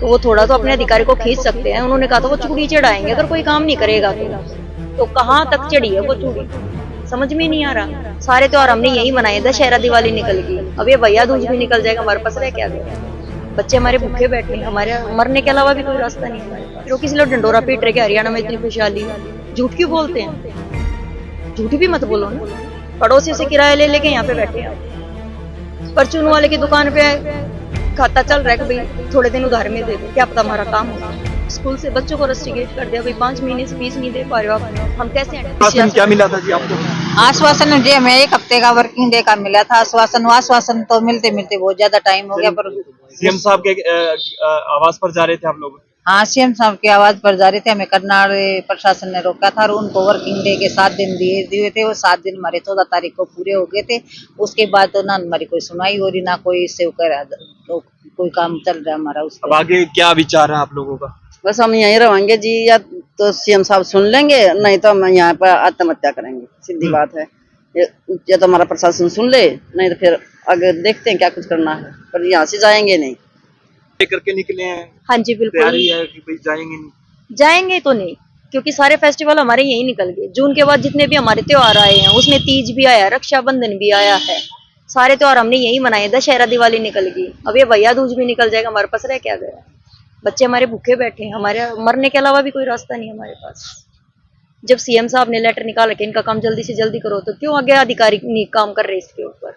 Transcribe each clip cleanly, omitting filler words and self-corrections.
तो वो थोड़ा तो अपने अधिकारी को खींच सकते हैं। उन्होंने कहा था वो चूड़ी चढ़ाएंगे अगर कोई काम नहीं करेगा तो कहाँ तक चढ़ी है वो चूड़ी, समझ में नहीं आ रहा। सारे त्योहार हमने यही मनाए, दशहरा दिवाली निकल गई, अब ये भैया दूज भी निकल जाएगा, हमारे पास रह क्या गया। बच्चे हमारे भूखे बैठे हैं, हमारे मरने के अलावा भी कोई रास्ता नहीं है। फिर वो किसी लोग डंडोरा पीट रहे कि हरियाणा में इतनी खुशहाली है। झूठ क्यों बोलते हैं? झूठ भी मत बोलो ना। पड़ोसी से किराया ले लेके यहाँ पे बैठे हैं। परचून वाले की दुकान पे खाता चल रहा है कि भाई थोड़े दिन उधार में दे दो, क्या पता हमारा काम हो। स्कूल से बच्चों को रस्टिकेट कर दिया, भाई 5 महीने से फीस नहीं दे पा रहे हो आप, हम कैसे। आश्वासन क्या मिला था जी आपको? आश्वासन जी हमें 1 हफ्ते का वर्किंग डे का मिला था आश्वासन तो मिलते मिलते बहुत ज्यादा टाइम हो गया। पर सीएम साहब के आवास पर जा रहे थे आप लोग? हाँ, सीएम साहब की आवाज पर जा रहे थे, हमें करनाल प्रशासन ने रोका था और उनको वर्किंग डे के 7 दिन दिए थे। वो 7 दिन हमारे 14 तारीख को पूरे हो गए थे। उसके बाद तो ना हमारी कोई सुनाई हो रही, ना कोई सेव कर, तो कोई काम चल रहा है हमारा। अब आगे क्या विचार है आप लोगों का? बस हम यहीं रहेंगे जी, या तो सीएम साहब सुन लेंगे, नहीं तो हम यहाँ पर आत्महत्या करेंगे, सीधी बात है। या तो हमारा प्रशासन सुन ले, नहीं तो फिर आगे देखते हैं क्या कुछ करना है, पर यहाँ से जाएंगे नहीं। लेकर के निकले हैं? हाँ जी बिल्कुल। तैयारी है कि भाई जाएंगे नहीं? जाएंगे तो नहीं, क्योंकि सारे फेस्टिवल हमारे यही निकल गए। जून के बाद जितने भी हमारे त्योहार आए हैं उसमें तीज भी आया, रक्षाबंधन भी आया है, सारे त्योहार हमने यही मनाए। दशहरा दिवाली निकल गई, अब ये भैया दूज भी निकल जाएगा, हमारे पास रह क्या गया। बच्चे हमारे भूखे बैठे हैं, हमारे मरने के अलावा भी कोई रास्ता नहीं हमारे पास। जब सीएम साहब ने लेटर निकाला कि इनका काम जल्दी से जल्दी करो, तो क्यों आगे अधिकारी नहीं काम कर रहे इसके ऊपर?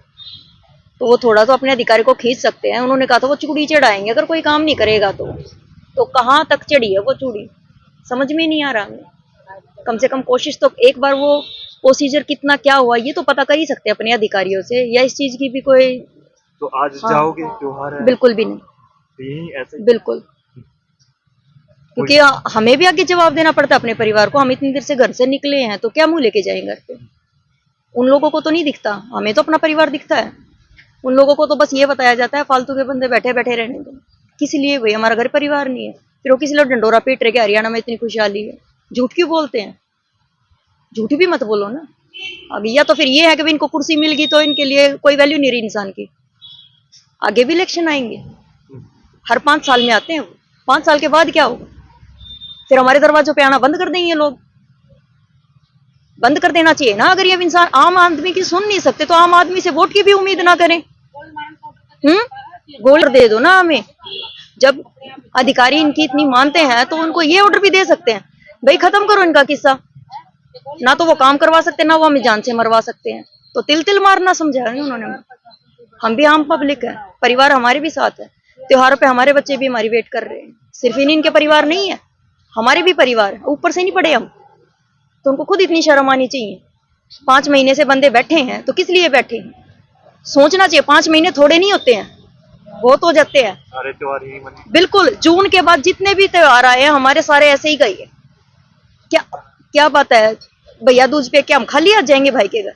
तो वो थोड़ा तो अपने अधिकारी को खींच सकते हैं। उन्होंने कहा था वो चूड़ी चढ़ाएंगे अगर कोई काम नहीं करेगा तो कहाँ तक चढ़ी है वो चूड़ी, समझ में नहीं आ रहा हमें। कम से कम कोशिश तो, एक बार वो प्रोसीजर कितना क्या हुआ ये तो पता कर ही सकते हैं अपने अधिकारियों से, या इस चीज की भी कोई। तो आज जाओगे? त्योहार है। बिल्कुल भी नहीं, यही ऐसे बिल्कुल, क्योंकि हमें भी आगे जवाब देना पड़ता है अपने परिवार को। हम इतनी देर से घर से निकले हैं तो क्या मुंह लेके जाएंगे घर पे? उन लोगों को तो नहीं दिखता, हमें तो अपना परिवार दिखता है। उन लोगों को तो बस ये बताया जाता है फालतू के बंदे बैठे बैठे रहने दो, किस लिए भाई, हमारा घर परिवार नहीं है। फिर वो किसी लोग डंडोरा पीट रहे कि हरियाणा में इतनी खुशहाली है। झूठ क्यों बोलते हैं? झूठ भी मत बोलो ना। अब या तो फिर ये है कि भाई इनको कुर्सी मिल गई तो इनके लिए कोई वैल्यू नहीं रही इंसान की। आगे भी इलेक्शन आएंगे, हर 5 साल में आते हैं, 5 साल के बाद क्या होगा? फिर हमारे दरवाजों पे आना बंद कर देंगे लोग। बंद कर देना चाहिए ना। अगर ये इंसान आम आदमी की सुन नहीं सकते तो आम आदमी से वोट की भी उम्मीद ना करें। गोल्ड दे दो ना हमें। जब अधिकारी इनकी इतनी मानते हैं तो उनको ये ऑर्डर भी दे सकते हैं, भाई खत्म करो इनका किस्सा। ना तो वो काम करवा सकते, ना वो हमें जान से मरवा सकते हैं। तो तिल तिल मारना समझा है उन्होंने। हम भी आम पब्लिक है, परिवार हमारे भी साथ है। त्योहारों पे हमारे बच्चे भी हमारी वेट कर रहे हैं। सिर्फ इनके परिवार नहीं है, हमारे भी परिवार है, ऊपर से नहीं पड़े हम। तो उनको खुद इतनी शर्म आनी चाहिए। 5 महीने से बंदे बैठे हैं तो किस लिए बैठे हैं? सोचना चाहिए। 5 महीने थोड़े नहीं होते हैं, बहुत हो जाते हैं। सारे त्योहार यही मने। बिल्कुल, जून के बाद जितने भी त्योहार आए हैं हमारे सारे ऐसे ही गए। क्या बात है भैया दूज पे, क्या हम खाली आ जाएंगे भाई के घर?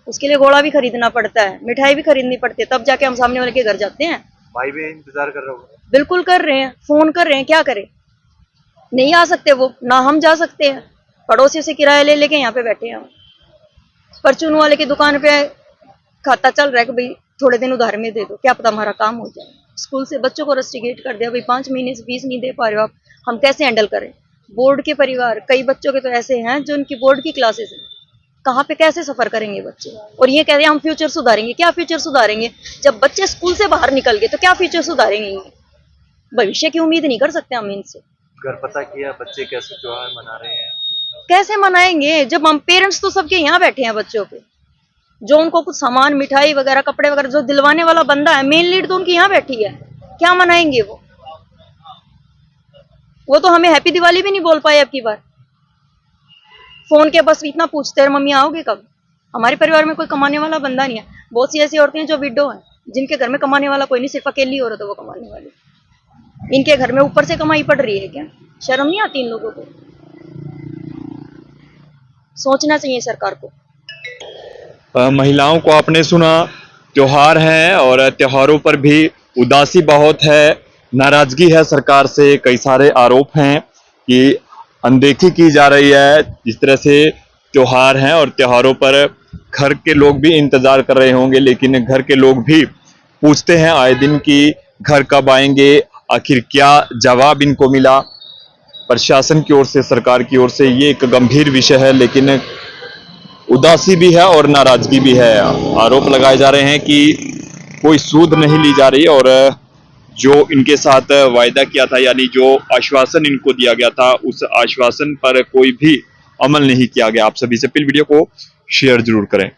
उसके लिए घोड़ा भी खरीदना पड़ता है, मिठाई भी खरीदनी पड़ती है, तब जाके हम सामने वाले के घर जाते हैं। भाई भी इंतजार कर रहे हो? बिल्कुल कर रहे हैं, फोन कर रहे हैं, क्या करें? नहीं आ सकते वो, ना हम जा सकते हैं। पड़ोसी से किराया ले लेके यहाँ पे बैठे हैं। परचून वाले की दुकान पे खाता चल रहा है कि भाई थोड़े दिन उधार में दे दो, क्या पता हमारा काम हो जाए। स्कूल से बच्चों को रस्टिकेट कर दिया, भाई 5 महीने से फीस नहीं दे पा रहे हो आप, हम कैसे हैंडल करें? बोर्ड के परिवार, कई बच्चों के तो ऐसे हैं जो उनकी बोर्ड की क्लासेस है, कहाँ पे कैसे सफर करेंगे बच्चे? और ये कह रहे हैं हम फ्यूचर सुधारेंगे। क्या फ्यूचर सुधारेंगे? जब बच्चे स्कूल से बाहर निकल गए तो क्या फ्यूचर सुधारेंगे? भविष्य की उम्मीद नहीं कर सकते हम इनसे। घर पता किया बच्चे कैसे त्योहार मना रहे हैं? कैसे मनाएंगे जब हम पेरेंट्स तो सबके यहाँ बैठे हैं बच्चों के, जो उनको कुछ सामान, मिठाई वगैरह, कपड़े वगैरह जो दिलवाने वाला बंदा है, मेन लीड तो उनकी यहाँ बैठी है। क्या मनाएंगे वो तो हमें हैप्पी दिवाली भी नहीं बोल पाए अब की बार। फोन के बस इतना पूछते हैं मम्मी आओगे कब? हमारे परिवार में कोई कमाने वाला बंदा नहीं है। बहुत सी ऐसी औरतें हैं जो विडो हैं, जिनके घर में कमाने वाला कोई नहीं, सिर्फ अकेली औरत है वो कमाने वाली। इनके घर में ऊपर से कमाई पड़ रही है क्या? शर्म नहीं आती इन लोगों को? सोचना चाहिए सरकार को। महिलाओं को आपने सुना, त्योहार हैं और त्योहारों पर भी उदासी बहुत है, नाराजगी है सरकार से। कई सारे आरोप हैं कि अनदेखी की जा रही है। जिस तरह से त्योहार हैं और त्योहारों पर घर के लोग भी इंतजार कर रहे होंगे, लेकिन घर के लोग भी पूछते हैं आए दिन कि घर कब आएंगे, आखिर क्या जवाब इनको मिला प्रशासन की ओर से, सरकार की ओर से, ये एक गंभीर विषय है। लेकिन उदासी भी है और नाराजगी भी है। आरोप लगाए जा रहे हैं कि कोई सूद नहीं ली जा रही और जो इनके साथ वायदा किया था, यानी जो आश्वासन इनको दिया गया था, उस आश्वासन पर कोई भी अमल नहीं किया गया। आप सभी से अपील, वीडियो को शेयर जरूर करें।